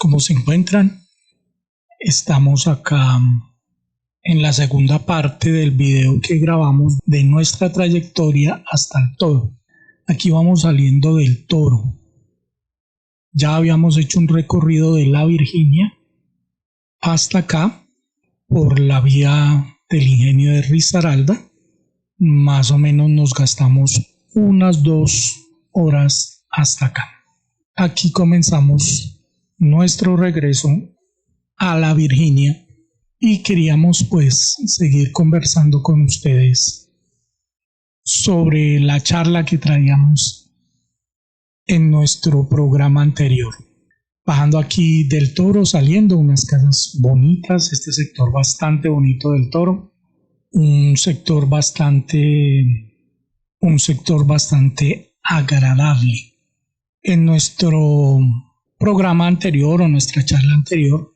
¿cómo se encuentran? Estamos acá en la segunda parte del video que grabamos de nuestra trayectoria hasta el Toro. Aquí vamos saliendo del Toro. Ya habíamos hecho un recorrido de la Virginia hasta acá por la vía del ingenio de Risaralda. Más o menos nos gastamos unas 2 horas hasta acá. Aquí comenzamos nuestro regreso a la Virginia y queríamos pues seguir conversando con ustedes sobre la charla que traíamos en nuestro programa anterior. Bajando aquí del Toro, saliendo unas casas bonitas, este sector bastante bonito del Toro, un sector bastante agradable. En nuestro programa anterior o nuestra charla anterior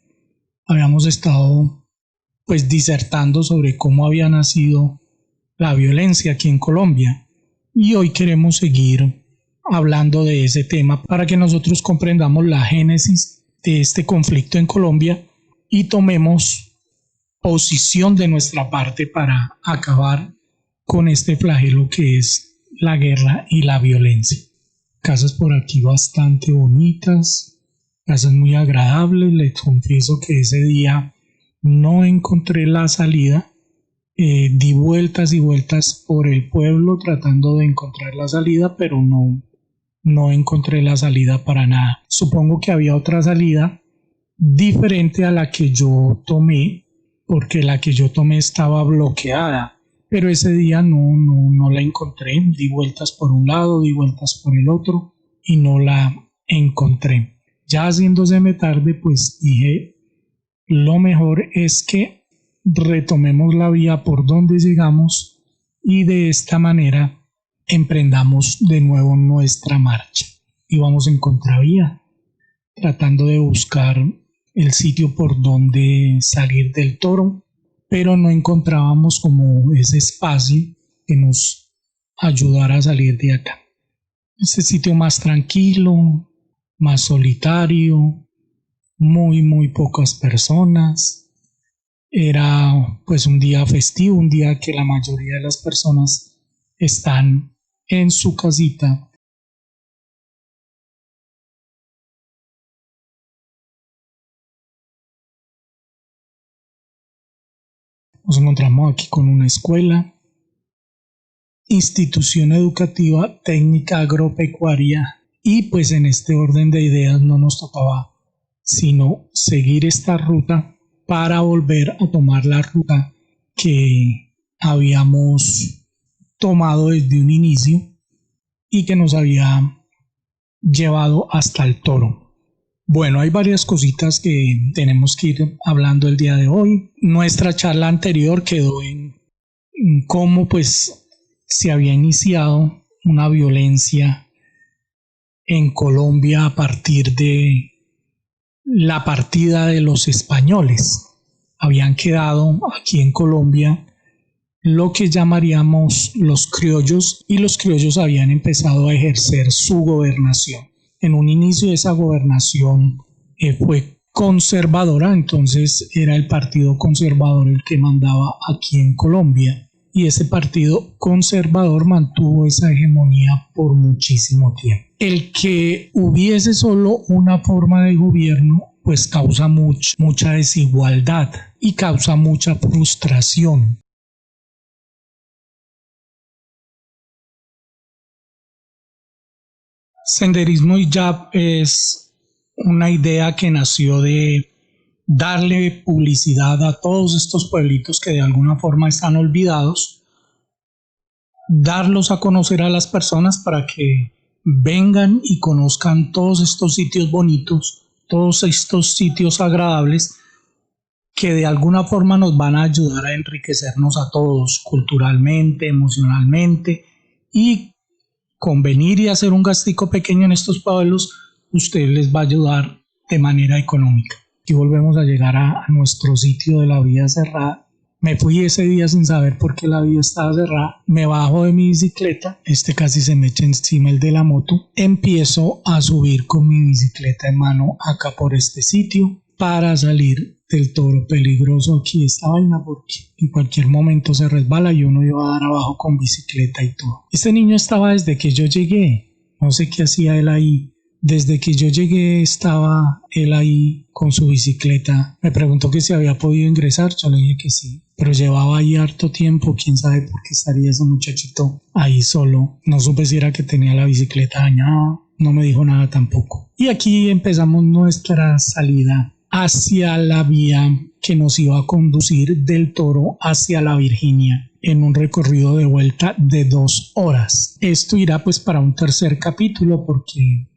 habíamos estado pues disertando sobre cómo había nacido la violencia aquí en Colombia, y hoy queremos seguir hablando de ese tema para que nosotros comprendamos la génesis de este conflicto en Colombia y tomemos posición de nuestra parte para acabar con este flagelo que es la guerra y la violencia. Casas por aquí bastante bonitas, casas muy agradables. Les confieso que ese día no encontré la salida. Di vueltas y vueltas por el pueblo tratando de encontrar la salida, pero no encontré la salida para nada. Supongo que había otra salida diferente a la que yo tomé, porque la que yo tomé estaba bloqueada. Pero ese día no la encontré. Di vueltas por un lado, di vueltas por el otro y no la encontré. Ya haciéndoseme tarde, pues dije, lo mejor es que retomemos la vía por donde llegamos y de esta manera emprendamos de nuevo nuestra marcha. Íbamos en contravía, tratando de buscar el sitio por donde salir del Toro, pero no encontrábamos como ese espacio que nos ayudara a salir de acá. Este sitio más tranquilo, más solitario, muy pocas personas. Era pues un día festivo, un día que la mayoría de las personas están en su casita. Nos encontramos aquí con una escuela, institución educativa técnica agropecuaria, y pues en este orden de ideas no nos tocaba sino seguir esta ruta para volver a tomar la ruta que habíamos tomado desde un inicio y que nos había llevado hasta el Toro. Bueno, hay varias cositas que tenemos que ir hablando el día de hoy. Nuestra charla anterior quedó en cómo pues se había iniciado una violencia en Colombia a partir de la partida de los españoles. Habían quedado aquí en Colombia lo que llamaríamos los criollos, y los criollos habían empezado a ejercer su gobernación. En un inicio esa gobernación fue conservadora, entonces era el partido conservador el que mandaba aquí en Colombia, y ese partido conservador mantuvo esa hegemonía por muchísimo tiempo. El que hubiese solo una forma de gobierno pues causa mucha desigualdad y causa mucha frustración. Senderismo ya es una idea que nació de darle publicidad a todos estos pueblitos que de alguna forma están olvidados, darlos a conocer a las personas para que vengan y conozcan todos estos sitios bonitos, todos estos sitios agradables que de alguna forma nos van a ayudar a enriquecernos a todos culturalmente, emocionalmente, y con venir y hacer un gastico pequeño en estos pueblos, usted les va a ayudar de manera económica. Aquí volvemos a llegar a nuestro sitio de la vía cerrada Me fui ese día sin saber por qué la vía estaba cerrada. Me bajo de mi bicicleta, casi se me echa encima el de la moto. Empiezo a subir con mi bicicleta en mano acá por este sitio para salir del toro. Peligroso aquí esta vaina porque en cualquier momento se resbala y uno iba a dar abajo con bicicleta y todo. Este niño estaba desde que yo llegué. No sé qué hacía él ahí. Desde que yo llegué estaba él ahí con su bicicleta. Me preguntó que si había podido ingresar. Yo le dije que sí, pero llevaba ahí harto tiempo. Quién sabe por qué estaría ese muchachito ahí solo. No supe si era que tenía la bicicleta dañada. No me dijo nada tampoco. Y aquí empezamos nuestra salida hacia la vía que nos iba a conducir del Toro hacia la Virginia en un recorrido de vuelta de 2 horas. Esto irá pues para un tercer capítulo porque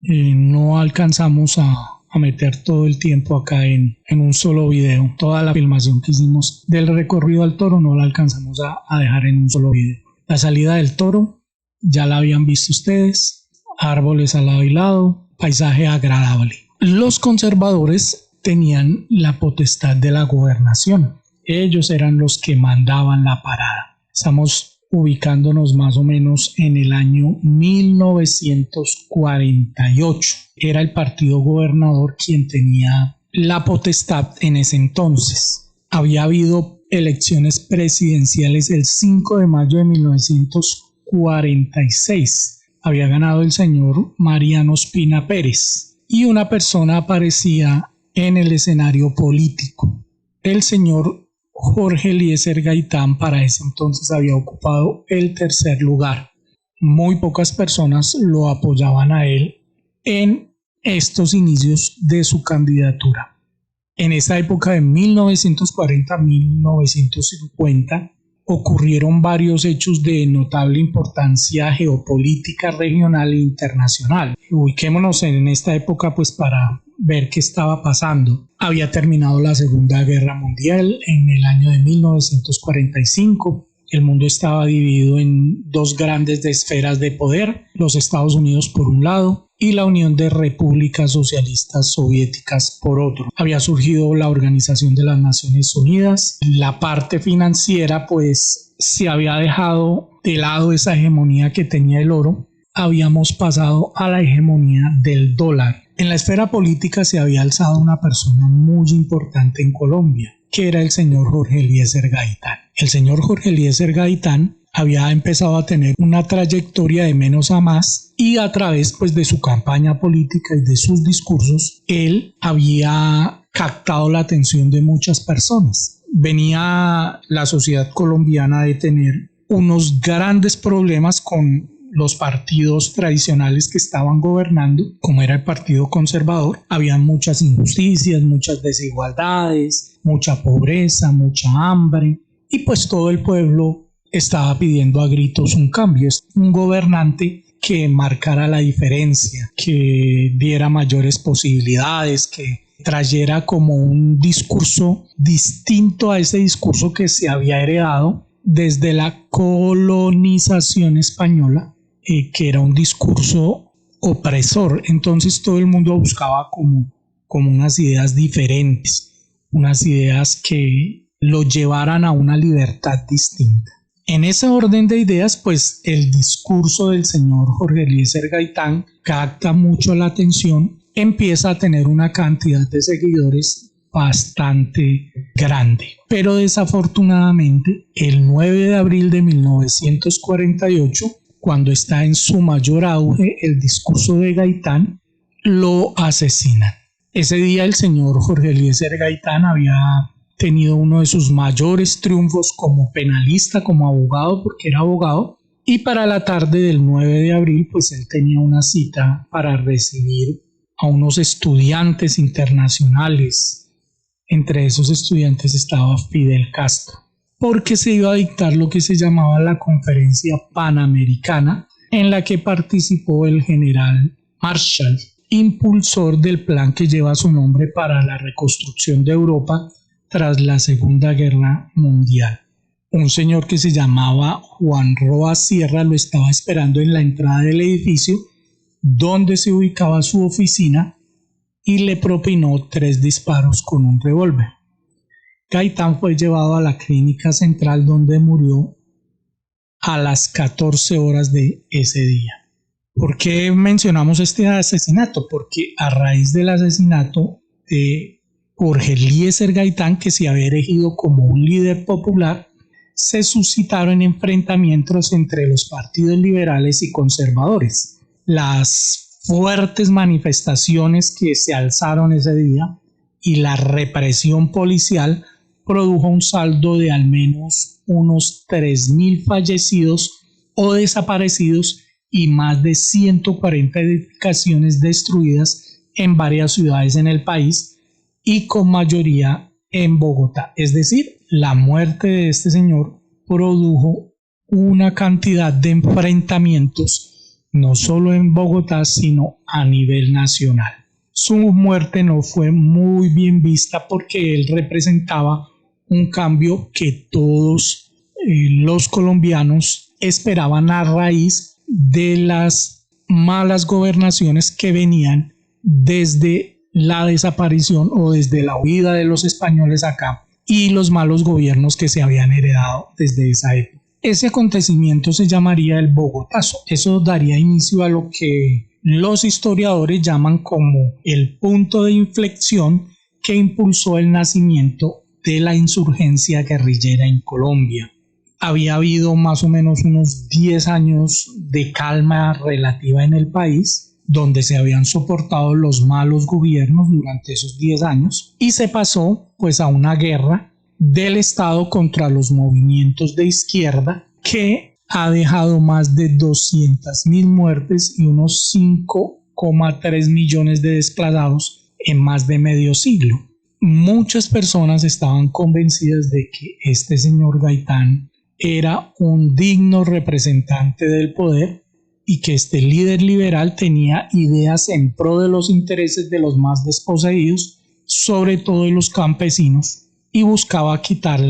no alcanzamos a meter todo el tiempo acá en un solo video. Toda la filmación que hicimos del recorrido al Toro no la alcanzamos a dejar en un solo video. La salida del Toro ya la habían visto ustedes, árboles al lado y lado, paisaje agradable. Los conservadores tenían la potestad de la gobernación. Ellos eran los que mandaban la parada. Estamos ubicándonos más o menos en el año 1948. Era el partido gobernador quien tenía la potestad en ese entonces. Había habido elecciones presidenciales el 5 de mayo de 1946. Había ganado el señor Mariano Ospina Pérez y una persona aparecía en el escenario político. El señor Jorge Eliezer Gaitán para ese entonces había ocupado el tercer lugar. Muy pocas personas lo apoyaban a él en estos inicios de su candidatura. En esa época de 1940-1950 ocurrieron varios hechos de notable importancia geopolítica regional e internacional. Ubiquémonos en esta época pues para ver qué estaba pasando. Había terminado la Segunda Guerra Mundial en el año de 1945. El mundo estaba dividido en 2 grandes esferas de poder, los Estados Unidos por un lado y la Unión de Repúblicas Socialistas Soviéticas por otro. Había surgido la Organización de las Naciones Unidas. La parte financiera pues se había dejado de lado esa hegemonía que tenía el oro. Habíamos pasado a la hegemonía del dólar. En la esfera política se había alzado una persona muy importante en Colombia, que era el señor Jorge Eliezer Gaitán. El señor Jorge Eliezer Gaitán había empezado a tener una trayectoria de menos a más y a través pues de su campaña política y de sus discursos, él había captado la atención de muchas personas. Venía la sociedad colombiana de tener unos grandes problemas con los partidos tradicionales que estaban gobernando, como era el Partido Conservador. Había muchas injusticias, muchas desigualdades, mucha pobreza, mucha hambre, y pues todo el pueblo estaba pidiendo a gritos un cambio, un gobernante que marcara la diferencia, que diera mayores posibilidades, que trayera como un discurso distinto a ese discurso que se había heredado desde la colonización española, que era un discurso opresor. Entonces todo el mundo buscaba como unas ideas diferentes, unas ideas que lo llevaran a una libertad distinta. En ese orden de ideas, pues el discurso del señor Jorge Eliezer Gaitán capta mucho la atención, empieza a tener una cantidad de seguidores bastante grande. Pero desafortunadamente, el 9 de abril de 1948, cuando está en su mayor auge el discurso de Gaitán, lo asesinan. Ese día el señor Jorge Eliezer Gaitán había tenido uno de sus mayores triunfos como penalista, como abogado, porque era abogado, y para la tarde del 9 de abril pues él tenía una cita para recibir a unos estudiantes internacionales. Entre esos estudiantes estaba Fidel Castro, porque se iba a dictar lo que se llamaba la Conferencia Panamericana, en la que participó el general Marshall, impulsor del plan que lleva su nombre para la reconstrucción de Europa tras la Segunda Guerra Mundial. Un señor que se llamaba Juan Roa Sierra lo estaba esperando en la entrada del edificio donde se ubicaba su oficina y le propinó 3 disparos con un revólver. Gaitán fue llevado a la clínica central donde murió a las 14 horas de ese día. ¿Por qué mencionamos este asesinato? Porque a raíz del asesinato de Jorge Eliezer Gaitán, que se había erigido como un líder popular, se suscitaron enfrentamientos entre los partidos liberales y conservadores. Las fuertes manifestaciones que se alzaron ese día y la represión policial produjo un saldo de al menos unos 3.000 fallecidos o desaparecidos y más de 140 edificaciones destruidas en varias ciudades en el país y con mayoría en Bogotá. Es decir, la muerte de este señor produjo una cantidad de enfrentamientos no solo en Bogotá, sino a nivel nacional. Su muerte no fue muy bien vista porque él representaba un cambio que todos los colombianos esperaban a raíz de las malas gobernaciones que venían desde la desaparición o desde la huida de los españoles acá y los malos gobiernos que se habían heredado desde esa época. Ese acontecimiento se llamaría el Bogotazo. Eso daría inicio a lo que los historiadores llaman como el punto de inflexión que impulsó el nacimiento de la insurgencia guerrillera en Colombia. Había habido más o menos unos 10 años de calma relativa en el país, donde se habían soportado los malos gobiernos durante esos 10 años y se pasó pues a una guerra del Estado contra los movimientos de izquierda que ha dejado más de 200.000 muertes y unos 5,3 millones de desplazados en más de medio siglo. Muchas personas estaban convencidas de que este señor Gaitán era un digno representante del poder y que este líder liberal tenía ideas en pro de los intereses de los más desposeídos, sobre todo de los campesinos, y buscaba quitar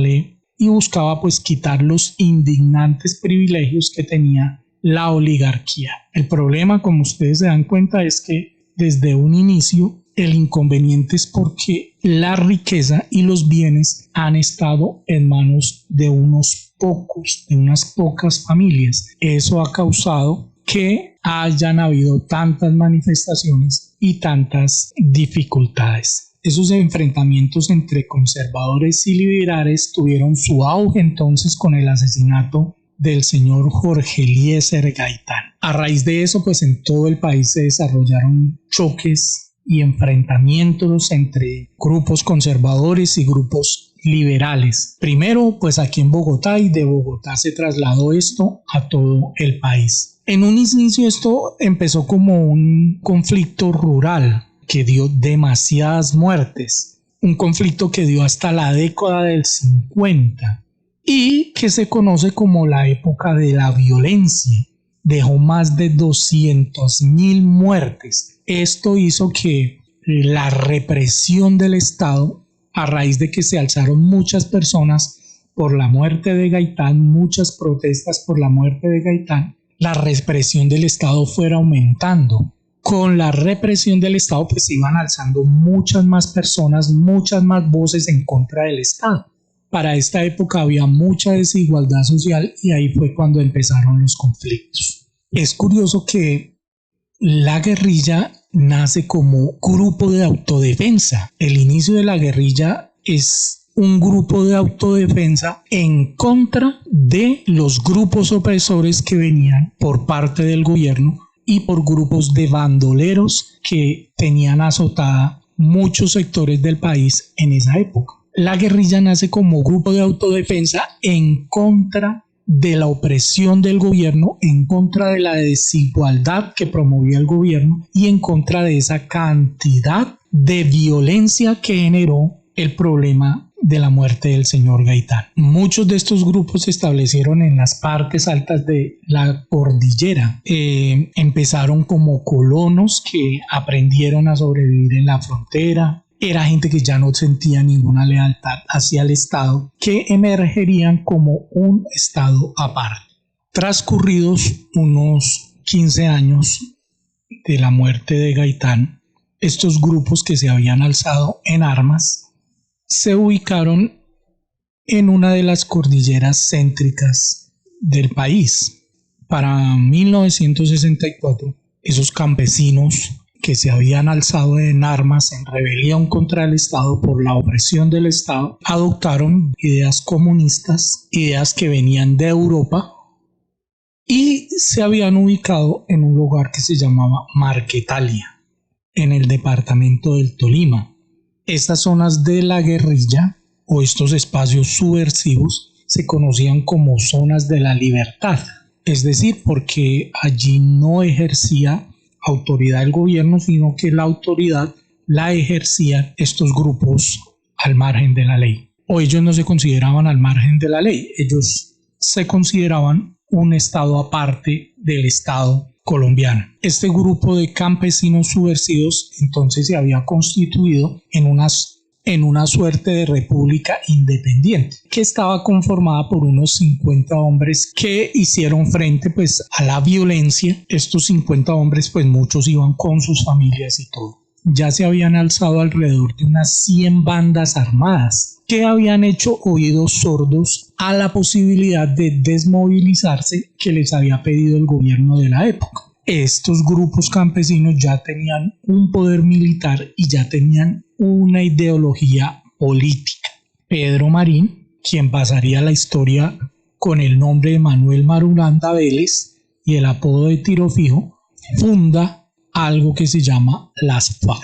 los indignantes privilegios que tenía la oligarquía. El problema, como ustedes se dan cuenta, es que desde un inicio el inconveniente es porque la riqueza y los bienes han estado en manos de unos pocos, de unas pocas familias. Eso ha causado que hayan habido tantas manifestaciones y tantas dificultades. Esos enfrentamientos entre conservadores y liberales tuvieron su auge entonces con el asesinato del señor Jorge Eliezer Gaitán. A raíz de eso, pues en todo el país se desarrollaron choques y enfrentamientos entre grupos conservadores y grupos liberales. Primero, pues aquí en Bogotá, y de Bogotá se trasladó esto a todo el país. En un inicio esto empezó como un conflicto rural que dio demasiadas muertes, un conflicto que dio hasta la década del 50 y que se conoce como la época de la violencia. Dejó más de 200.000 muertes. Esto hizo que la represión del Estado, a raíz de que se alzaron muchas personas por la muerte de Gaitán, muchas protestas por la muerte de Gaitán, la represión del Estado fuera aumentando. Con la represión del Estado pues se iban alzando muchas más personas, muchas más voces en contra del Estado. Para esta época había mucha desigualdad social y ahí fue cuando empezaron los conflictos. Es curioso que la guerrilla nace como grupo de autodefensa. El inicio de la guerrilla es un grupo de autodefensa en contra de los grupos opresores que venían por parte del gobierno y por grupos de bandoleros que tenían azotada muchos sectores del país en esa época. La guerrilla nace como grupo de autodefensa en contra de la opresión del gobierno, en contra de la desigualdad que promovía el gobierno y en contra de esa cantidad de violencia que generó el problema de la muerte del señor Gaitán. Muchos de estos grupos se establecieron en las partes altas de la cordillera. Empezaron como colonos que aprendieron a sobrevivir en la frontera. Era gente que ya no sentía ninguna lealtad hacia el Estado, que emergerían como un Estado aparte. Transcurridos unos 15 años de la muerte de Gaitán, estos grupos que se habían alzado en armas se ubicaron en una de las cordilleras céntricas del país. Para 1964, esos campesinos que se habían alzado en armas en rebelión contra el Estado por la opresión del Estado, adoptaron ideas comunistas, ideas que venían de Europa, y se habían ubicado en un lugar que se llamaba Marquetalia, en el departamento del Tolima. Estas zonas de la guerrilla o estos espacios subversivos se conocían como zonas de la libertad, es decir, porque allí no ejercía autoridad el gobierno, sino que la autoridad la ejercían estos grupos al margen de la ley. O ellos no se consideraban al margen de la ley, ellos se consideraban un estado aparte del Estado colombiano. Este grupo de campesinos subversivos entonces se había constituido en una suerte de república independiente que estaba conformada por unos 50 hombres que hicieron frente pues a la violencia. Estos 50 hombres pues muchos iban con sus familias y todo. Ya se habían alzado alrededor de unas 100 bandas armadas que habían hecho oídos sordos a la posibilidad de desmovilizarse que les había pedido el gobierno de la época. Estos grupos campesinos ya tenían un poder militar y ya tenían una ideología política. Pedro Marín, quien pasaría a la historia con el nombre de Manuel Marulanda Vélez y el apodo de Tiro Fijo, funda algo que se llama las FARC.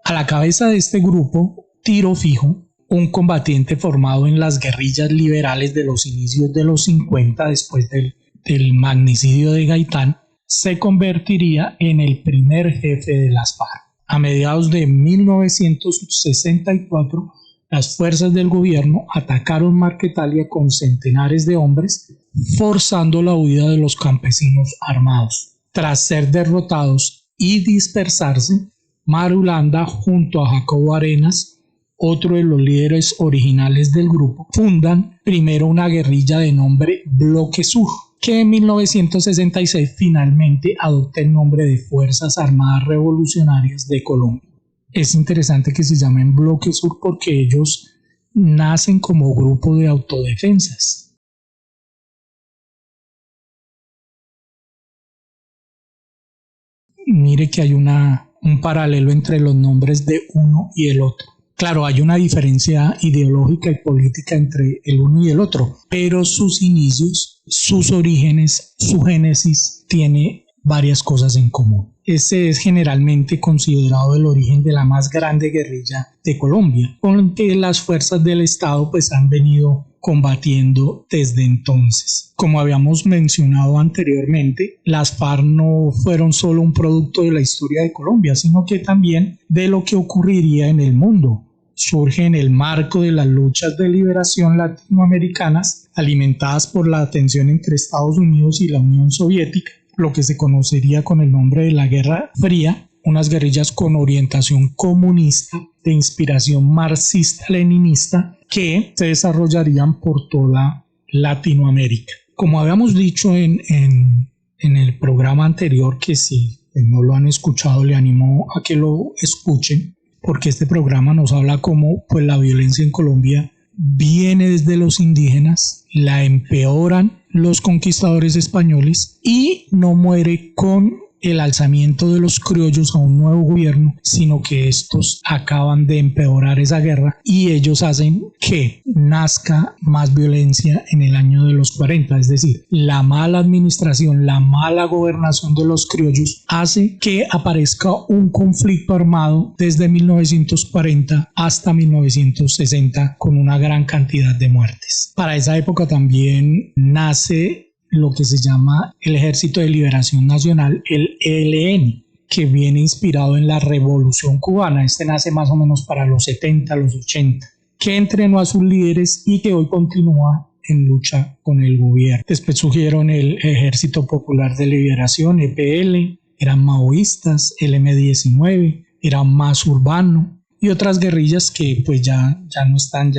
A la cabeza de este grupo, Tiro Fijo, un combatiente formado en las guerrillas liberales de los inicios de los 50 después del magnicidio de Gaitán, se convertiría en el primer jefe de las FARC. A mediados de 1964, las fuerzas del gobierno atacaron Marquetalia con centenares de hombres, forzando la huida de los campesinos armados. Tras ser derrotados y dispersarse, Marulanda, junto a Jacobo Arenas, otro de los líderes originales del grupo, fundan primero una guerrilla de nombre Bloque Sur, que en 1966 finalmente adopta el nombre de Fuerzas Armadas Revolucionarias de Colombia. Es interesante que se llamen Bloque Sur porque ellos nacen como grupo de autodefensas. Mire que hay un paralelo entre los nombres de uno y el otro. Claro, hay una diferencia ideológica y política entre el uno y el otro, pero sus inicios, sus orígenes, su génesis tiene varias cosas en común. Ese es generalmente considerado el origen de la más grande guerrilla de Colombia, con que las fuerzas del Estado pues han venido combatiendo desde entonces. Como habíamos mencionado anteriormente, las FARC no fueron solo un producto de la historia de Colombia, sino que también de lo que ocurriría en el mundo. Surge en el marco de las luchas de liberación latinoamericanas, alimentadas por la tensión entre Estados Unidos y la Unión Soviética, lo que se conocería con el nombre de la Guerra Fría, unas guerrillas con orientación comunista, de inspiración marxista-leninista, que se desarrollarían por toda Latinoamérica. Como habíamos dicho en el programa anterior, que si no lo han escuchado, le animo a que lo escuchen, porque este programa nos habla cómo pues, la violencia en Colombia viene desde los indígenas, la empeoran los conquistadores españoles y no muere con el alzamiento de los criollos a un nuevo gobierno, sino que estos acaban de empeorar esa guerra y ellos hacen que nazca más violencia en el año de los 40, es decir, la mala administración, la mala gobernación de los criollos hace que aparezca un conflicto armado desde 1940 hasta 1960 con una gran cantidad de muertes. Para esa época también nace lo que se llama el Ejército de Liberación Nacional, el ELN, que viene inspirado en la Revolución Cubana. Este nace más o menos para los 70, los 80, que entrenó a sus líderes y que hoy continúa en lucha con el gobierno. Después surgieron el Ejército Popular de Liberación, EPL, eran maoístas, el M-19, era más urbano, y otras guerrillas que pues ya no están,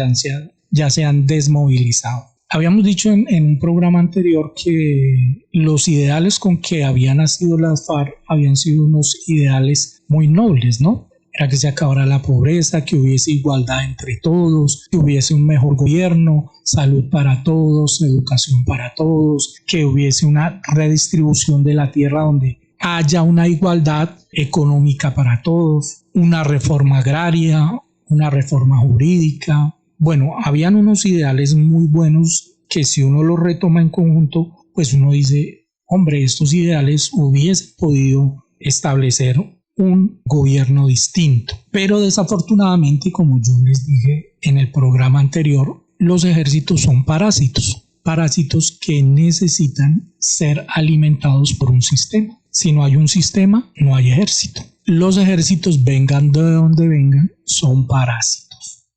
ya se han desmovilizado. Habíamos dicho en un programa anterior que los ideales con que habían nacido las FARC habían sido unos ideales muy nobles, ¿no? era que se acabara la pobreza, que hubiese igualdad entre todos, que hubiese un mejor gobierno, salud para todos, educación para todos, que hubiese una redistribución de la tierra donde haya una igualdad económica para todos, una reforma agraria, una reforma jurídica. Bueno, habían unos ideales muy buenos que si uno los retoma en conjunto, pues uno dice, hombre, estos ideales hubiesen podido establecer un gobierno distinto. Pero desafortunadamente, como yo les dije en el programa anterior, los ejércitos son parásitos que necesitan ser alimentados por un sistema. Si no hay un sistema, no hay ejército. Los ejércitos, vengan de donde vengan, son parásitos.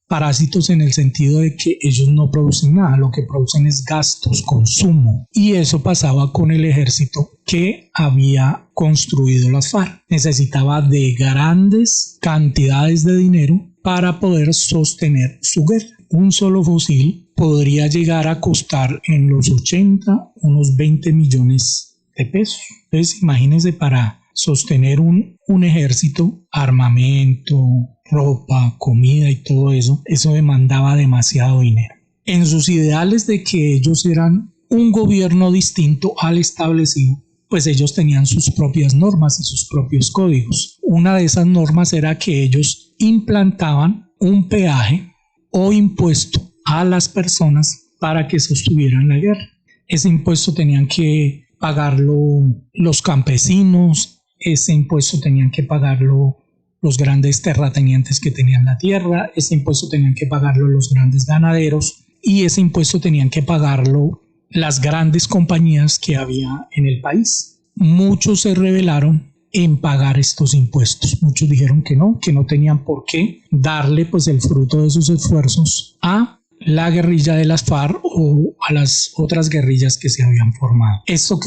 Parásitos en el sentido de que ellos no producen nada, lo que producen es gastos, consumo. Y eso pasaba con el ejército que había construido las FARC. Necesitaba de grandes cantidades de dinero para poder sostener su guerra. Un solo fusil podría llegar a costar en los 80 unos 20 millones de pesos. Entonces imagínense, para sostener un ejército, armamento, ropa, comida y todo eso demandaba demasiado dinero. En sus ideales de que ellos eran un gobierno distinto al establecido, pues ellos tenían sus propias normas y sus propios códigos. Una de esas normas era que ellos implantaban un peaje o impuesto a las personas para que sostuvieran la guerra. Ese impuesto tenían que pagarlo los campesinos, ese impuesto tenían que pagarlo los grandes terratenientes que tenían la tierra, ese impuesto tenían que pagarlo los grandes ganaderos y ese impuesto tenían que pagarlo las grandes compañías que había en el país. Muchos se rebelaron en pagar estos impuestos. Muchos dijeron que no tenían por qué darle pues el fruto de sus esfuerzos a la guerrilla de las FARC o a las otras guerrillas que se habían formado. ¿Esto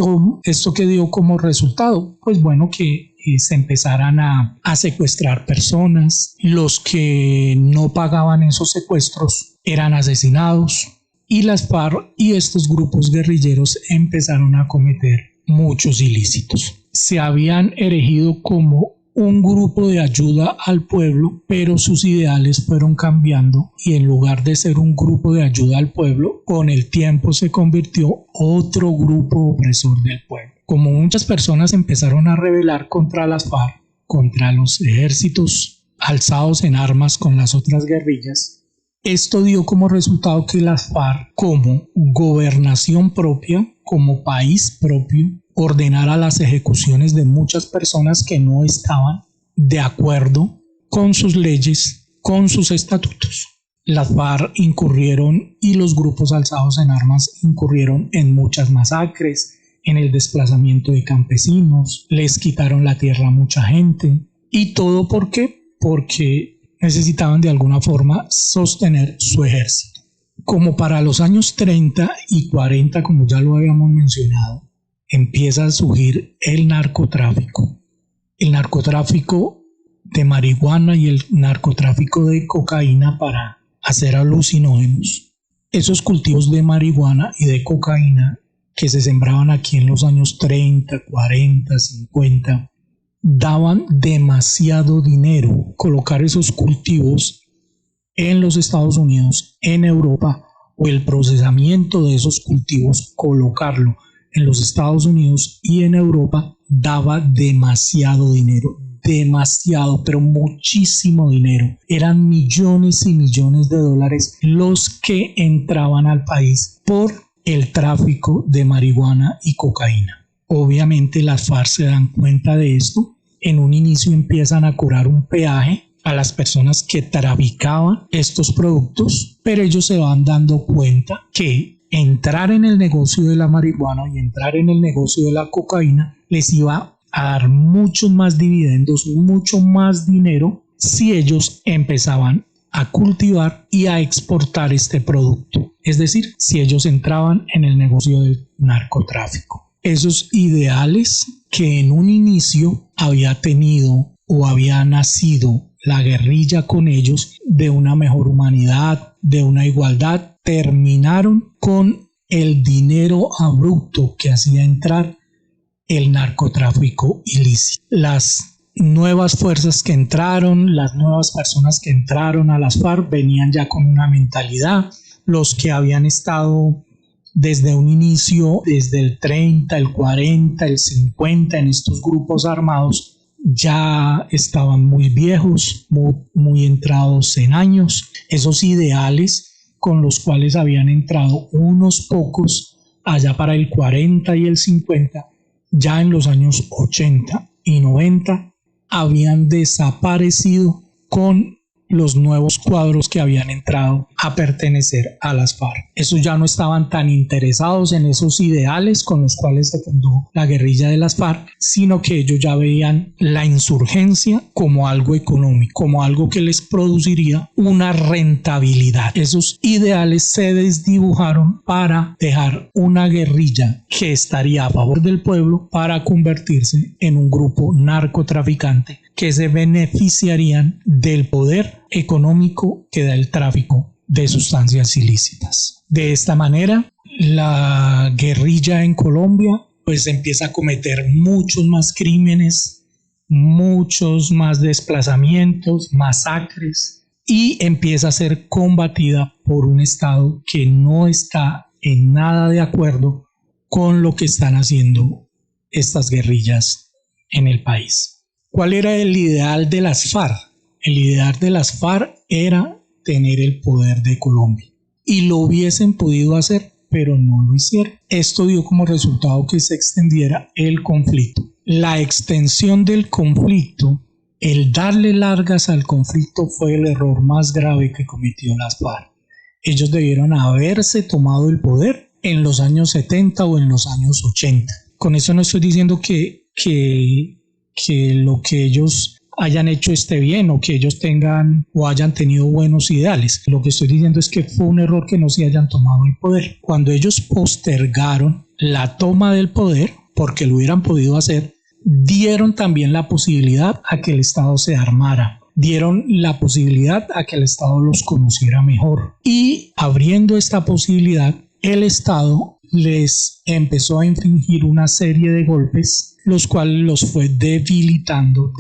que dio como resultado? Pues bueno, que se empezaran a secuestrar personas. Los que no pagaban esos secuestros eran asesinados y las FARC y estos grupos guerrilleros empezaron a cometer muchos ilícitos. Se habían erigido como un grupo de ayuda al pueblo, pero sus ideales fueron cambiando y en lugar de ser un grupo de ayuda al pueblo, con el tiempo se convirtió otro grupo opresor del pueblo. Como muchas personas empezaron a rebelar contra las FARC, contra los ejércitos alzados en armas con las otras guerrillas, esto dio como resultado que las FARC, como gobernación propia, como país propio, ordenara las ejecuciones de muchas personas que no estaban de acuerdo con sus leyes, con sus estatutos. Las FARC incurrieron y los grupos alzados en armas incurrieron en muchas masacres, en el desplazamiento de campesinos, les quitaron la tierra a mucha gente. ¿Y todo por qué? Porque necesitaban de alguna forma sostener su ejército. Como para los años 30 y 40, como ya lo habíamos mencionado, empieza a surgir el narcotráfico. El narcotráfico de marihuana y el narcotráfico de cocaína para hacer alucinógenos. Esos cultivos de marihuana y de cocaína que se sembraban aquí en los años 30, 40, 50, daban demasiado dinero. Colocar esos cultivos en los Estados Unidos, en Europa, o el procesamiento de esos cultivos, colocarlo en los Estados Unidos y en Europa, daba demasiado dinero, demasiado, pero muchísimo dinero. Eran millones y millones de dólares los que entraban al país por el tráfico de marihuana y cocaína. Obviamente las FARC se dan cuenta de esto. En un inicio empiezan a cobrar un peaje a las personas que traficaban estos productos, pero ellos se van dando cuenta que entrar en el negocio de la marihuana y entrar en el negocio de la cocaína les iba a dar muchos más dividendos, mucho más dinero si ellos empezaban a cultivar y a exportar este producto. Es decir, si ellos entraban en el negocio del narcotráfico. Esos ideales que en un inicio había tenido o había nacido la guerrilla con ellos, de una mejor humanidad, de una igualdad, terminaron con el dinero abrupto que hacía entrar el narcotráfico ilícito. Las nuevas fuerzas que entraron, las nuevas personas que entraron a las FARC venían ya con una mentalidad. Los que habían estado desde un inicio, desde el 30, el 40, el 50 en estos grupos armados, ya estaban muy viejos, muy entrados en años. Esos ideales con los cuales habían entrado unos pocos allá para el 40 y el 50, ya en los años 80 y 90 habían desaparecido con los nuevos cuadros que habían entrado a pertenecer a las FARC. Esos ya no estaban tan interesados en esos ideales con los cuales se fundó la guerrilla de las FARC, sino que ellos ya veían la insurgencia como algo económico, como algo que les produciría una rentabilidad. Esos ideales se desdibujaron para dejar una guerrilla que estaría a favor del pueblo para convertirse en un grupo narcotraficante que se beneficiarían del poder económico que da el tráfico de sustancias ilícitas. De esta manera, la guerrilla en Colombia pues empieza a cometer muchos más crímenes, muchos más desplazamientos, masacres, y empieza a ser combatida por un Estado que no está en nada de acuerdo con lo que están haciendo estas guerrillas en el país. ¿Cuál era el ideal de las FARC? El ideal de las FARC era tener el poder de Colombia. Y lo hubiesen podido hacer, pero no lo hicieron. Esto dio como resultado que se extendiera el conflicto. La extensión del conflicto, el darle largas al conflicto, fue el error más grave que cometió las FARC. Ellos debieron haberse tomado el poder en los años 70 o en los años 80. Con eso no estoy diciendo que lo que ellos hayan hecho esté bien o que ellos tengan o hayan tenido buenos ideales. Lo que estoy diciendo es que fue un error que no se hayan tomado el poder. Cuando ellos postergaron la toma del poder, porque lo hubieran podido hacer, dieron también la posibilidad a que el Estado se armara. Dieron la posibilidad a que el Estado los conociera mejor. Y abriendo esta posibilidad, el Estado les empezó a infligir una serie de golpes, los cuales los fue debilitando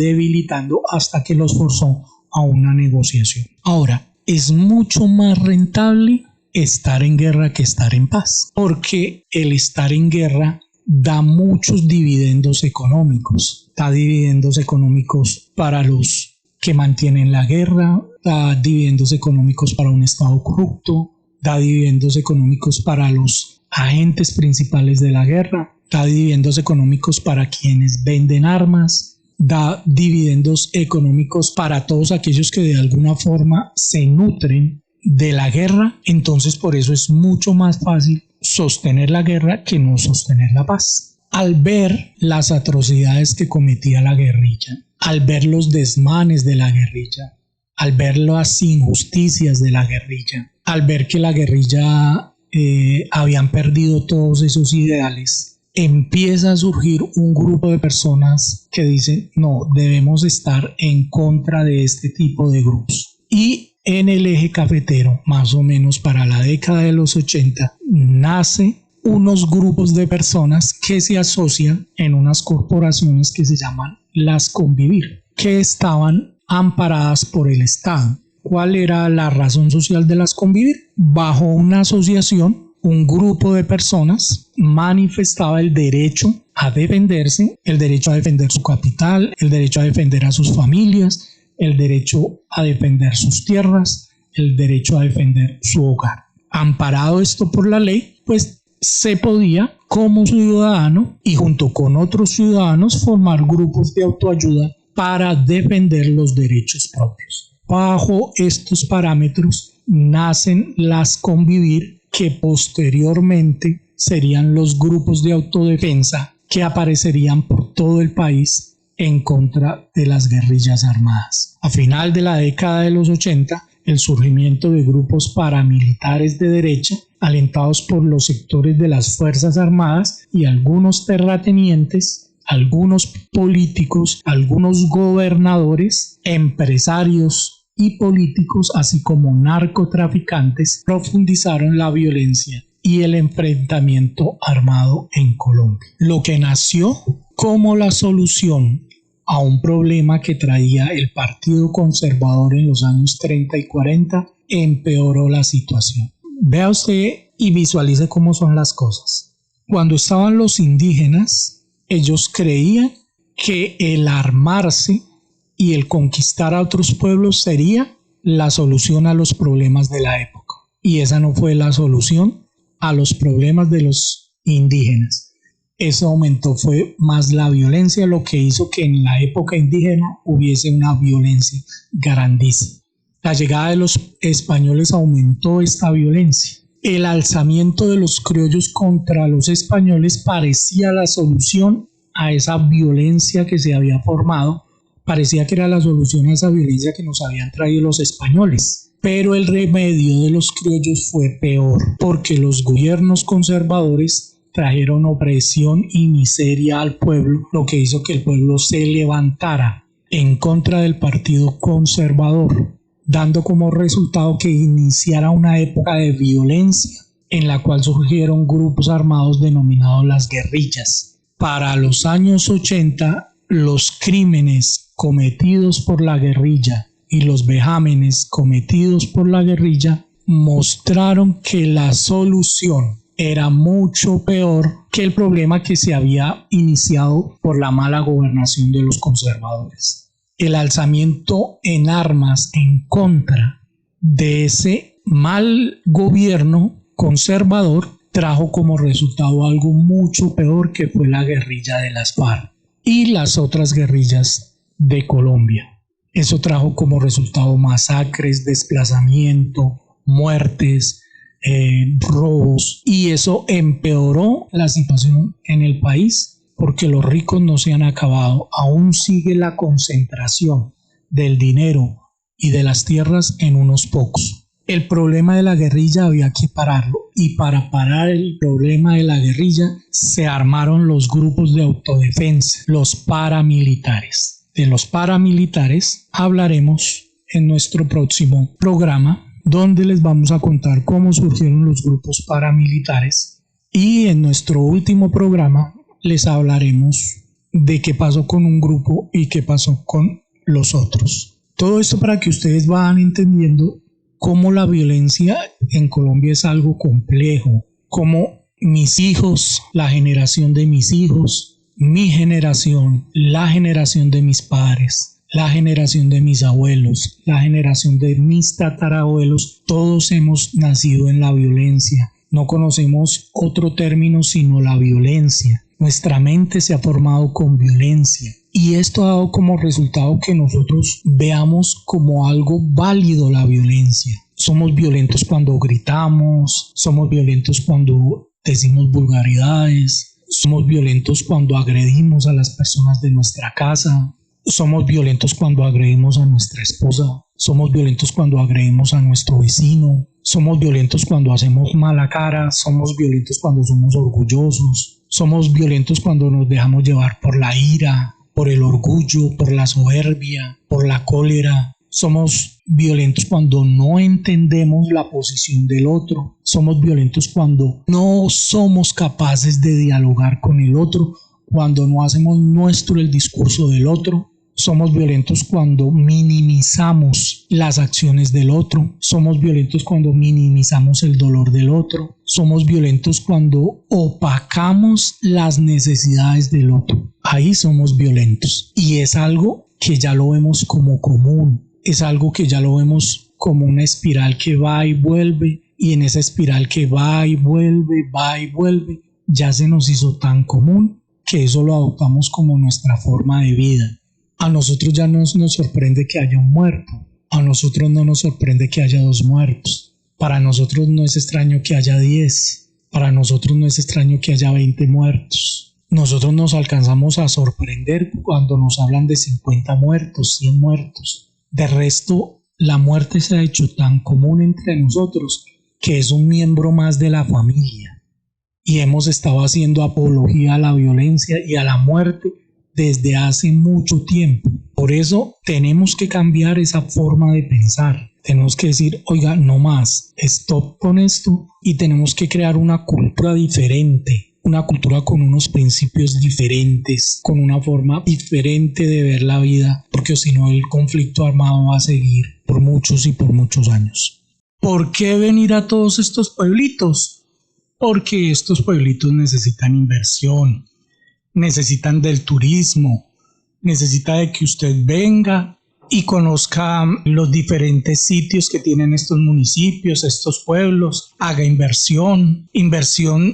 hasta que los forzó a una negociación. Ahora, es mucho más rentable estar en guerra que estar en paz, porque el estar en guerra da muchos dividendos económicos. Da dividendos económicos para los que mantienen la guerra, da dividendos económicos para un Estado corrupto, da dividendos económicos para los agentes principales de la guerra, da dividendos económicos para quienes venden armas, da dividendos económicos para todos aquellos que de alguna forma se nutren de la guerra. Entonces por eso es mucho más fácil sostener la guerra que no sostener la paz. Al ver las atrocidades que cometía la guerrilla, al ver los desmanes de la guerrilla, al ver las injusticias de la guerrilla, al ver que la guerrilla habían perdido todos esos ideales, empieza a surgir un grupo de personas que dicen: no, debemos estar en contra de este tipo de grupos. Y en el eje cafetero, más o menos para la década de los 80, nace unos grupos de personas que se asocian en unas corporaciones que se llaman las Convivir, que estaban amparadas por el Estado. ¿Cuál era la razón social de las Convivir? Bajo una asociación, un grupo de personas manifestaba el derecho a defenderse, el derecho a defender su capital, el derecho a defender a sus familias, el derecho a defender sus tierras, el derecho a defender su hogar. Amparado esto por la ley, pues se podía como ciudadano y junto con otros ciudadanos formar grupos de autoayuda para defender los derechos propios. Bajo estos parámetros nacen las Convivir, que posteriormente serían los grupos de autodefensa que aparecerían por todo el país en contra de las guerrillas armadas. A final de la década de los 80, el surgimiento de grupos paramilitares de derecha, alentados por los sectores de las Fuerzas Armadas y algunos terratenientes, algunos políticos, algunos gobernadores, empresarios y políticos, así como narcotraficantes, profundizaron la violencia y el enfrentamiento armado en Colombia. Lo que nació como la solución a un problema que traía el Partido Conservador en los años 30 y 40, empeoró la situación. Vea usted y visualice cómo son las cosas. Cuando estaban los indígenas, ellos creían que el armarse y el conquistar a otros pueblos sería la solución a los problemas de la época. Y esa no fue la solución a los problemas de los indígenas. Eso aumentó, fue más la violencia, lo que hizo que en la época indígena hubiese una violencia grandísima. La llegada de los españoles aumentó esta violencia. El alzamiento de los criollos contra los españoles parecía la solución a esa violencia que se había formado, parecía que era la solución a esa violencia que nos habían traído los españoles. Pero el remedio de los criollos fue peor, porque los gobiernos conservadores trajeron opresión y miseria al pueblo, lo que hizo que el pueblo se levantara en contra del Partido Conservador, dando como resultado que iniciara una época de violencia en la cual surgieron grupos armados denominados las guerrillas. Para los años 80, los crímenes cometidos por la guerrilla y los vejámenes cometidos por la guerrilla mostraron que la solución era mucho peor que el problema que se había iniciado por la mala gobernación de los conservadores. El alzamiento en armas en contra de ese mal gobierno conservador trajo como resultado algo mucho peor, que fue la guerrilla de las FARC y las otras guerrillas de Colombia. Eso trajo como resultado masacres, desplazamiento, muertes, robos, y eso empeoró la situación en el país porque los ricos no se han acabado. Aún sigue la concentración del dinero y de las tierras en unos pocos. El problema de la guerrilla había que pararlo, y para parar el problema de la guerrilla se armaron los grupos de autodefensa, los paramilitares. De los paramilitares hablaremos en nuestro próximo programa, donde les vamos a contar cómo surgieron los grupos paramilitares, y en nuestro último programa les hablaremos de qué pasó con un grupo y qué pasó con los otros. Todo esto para que ustedes vayan entendiendo cómo la violencia en Colombia es algo complejo, cómo mis hijos, la generación de mis hijos, mi generación, la generación de mis padres, la generación de mis abuelos, la generación de mis tatarabuelos, todos hemos nacido en la violencia. No conocemos otro término sino la violencia. Nuestra mente se ha formado con violencia, y esto ha dado como resultado que nosotros veamos como algo válido la violencia. Somos violentos cuando gritamos, somos violentos cuando decimos vulgaridades, somos violentos cuando agredimos a las personas de nuestra casa, somos violentos cuando agredimos a nuestra esposa, somos violentos cuando agredimos a nuestro vecino, somos violentos cuando hacemos mala cara, somos violentos cuando somos orgullosos, somos violentos cuando nos dejamos llevar por la ira, por el orgullo, por la soberbia, por la cólera. Somos violentos cuando no entendemos la posición del otro. Somos violentos cuando no somos capaces de dialogar con el otro, cuando no hacemos nuestro el discurso del otro. Somos violentos cuando minimizamos las acciones del otro. Somos violentos cuando minimizamos el dolor del otro. Somos violentos cuando opacamos las necesidades del otro. Ahí somos violentos. Y es algo que ya lo vemos como común. Es algo que ya lo vemos como una espiral que va y vuelve. Y en esa espiral que va y vuelve, ya se nos hizo tan común que eso lo adoptamos como nuestra forma de vida. A nosotros ya no nos sorprende que haya un muerto. A nosotros no nos sorprende que haya 2 muertos. Para nosotros no es extraño que haya 10. Para nosotros no es extraño que haya 20 muertos. Nosotros nos alcanzamos a sorprender cuando nos hablan de 50 muertos, 100 muertos. De resto, la muerte se ha hecho tan común entre nosotros que es un miembro más de la familia. Y hemos estado haciendo apología a la violencia y a la muerte desde hace mucho tiempo. Por eso tenemos que cambiar esa forma de pensar. Tenemos que decir, oiga, no más, stop con esto, y tenemos que crear una cultura diferente. una cultura con unos principios diferentes, con una forma diferente de ver la vida, porque si no el conflicto armado va a seguir por muchos y por muchos años. ¿Por qué venir a todos estos pueblitos? Porque estos pueblitos necesitan inversión, necesitan del turismo, necesita de que usted venga y conozca los diferentes sitios que tienen estos municipios, estos pueblos, haga inversión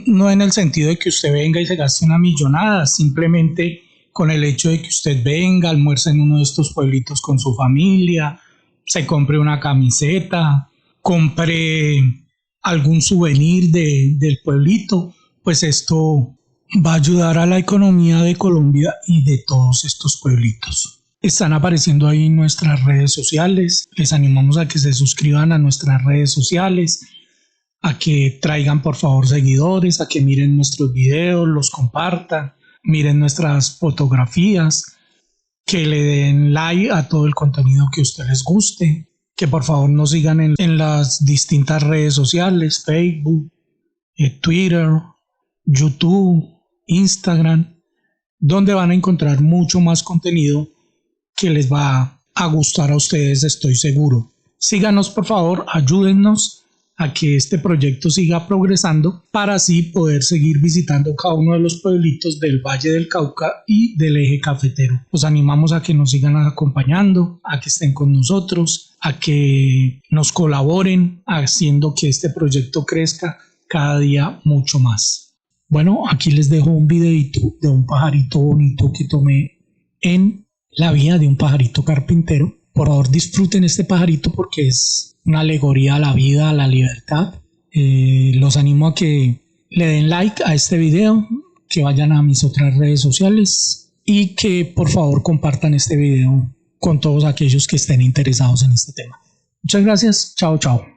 no en el sentido de que usted venga y se gaste una millonada, simplemente con el hecho de que usted venga, almuerce en uno de estos pueblitos con su familia, se compre una camiseta, compre algún souvenir del pueblito, pues esto va a ayudar a la economía de Colombia y de todos estos pueblitos. Están apareciendo ahí nuestras redes sociales. Les animamos a que se suscriban a nuestras redes sociales, a que traigan por favor seguidores, a que miren nuestros videos, los compartan, miren nuestras fotografías, que le den like a todo el contenido que a ustedes les guste, que por favor nos sigan en las distintas redes sociales, Facebook, Twitter, YouTube, Instagram, donde van a encontrar mucho más contenido que les va a gustar a ustedes, estoy seguro. Síganos por favor, ayúdennos a que este proyecto siga progresando para así poder seguir visitando cada uno de los pueblitos del Valle del Cauca y del Eje Cafetero. Los animamos a que nos sigan acompañando, a que estén con nosotros, a que nos colaboren haciendo que este proyecto crezca cada día mucho más. Bueno, aquí les dejo un videito de un pajarito bonito que tomé en la vida de un pajarito carpintero. Por favor, disfruten este pajarito porque es una alegoría a la vida, a la libertad. Los animo a que le den like a este video, que vayan a mis otras redes sociales y que por favor compartan este video con todos aquellos que estén interesados en este tema. Muchas gracias. Chao, chao.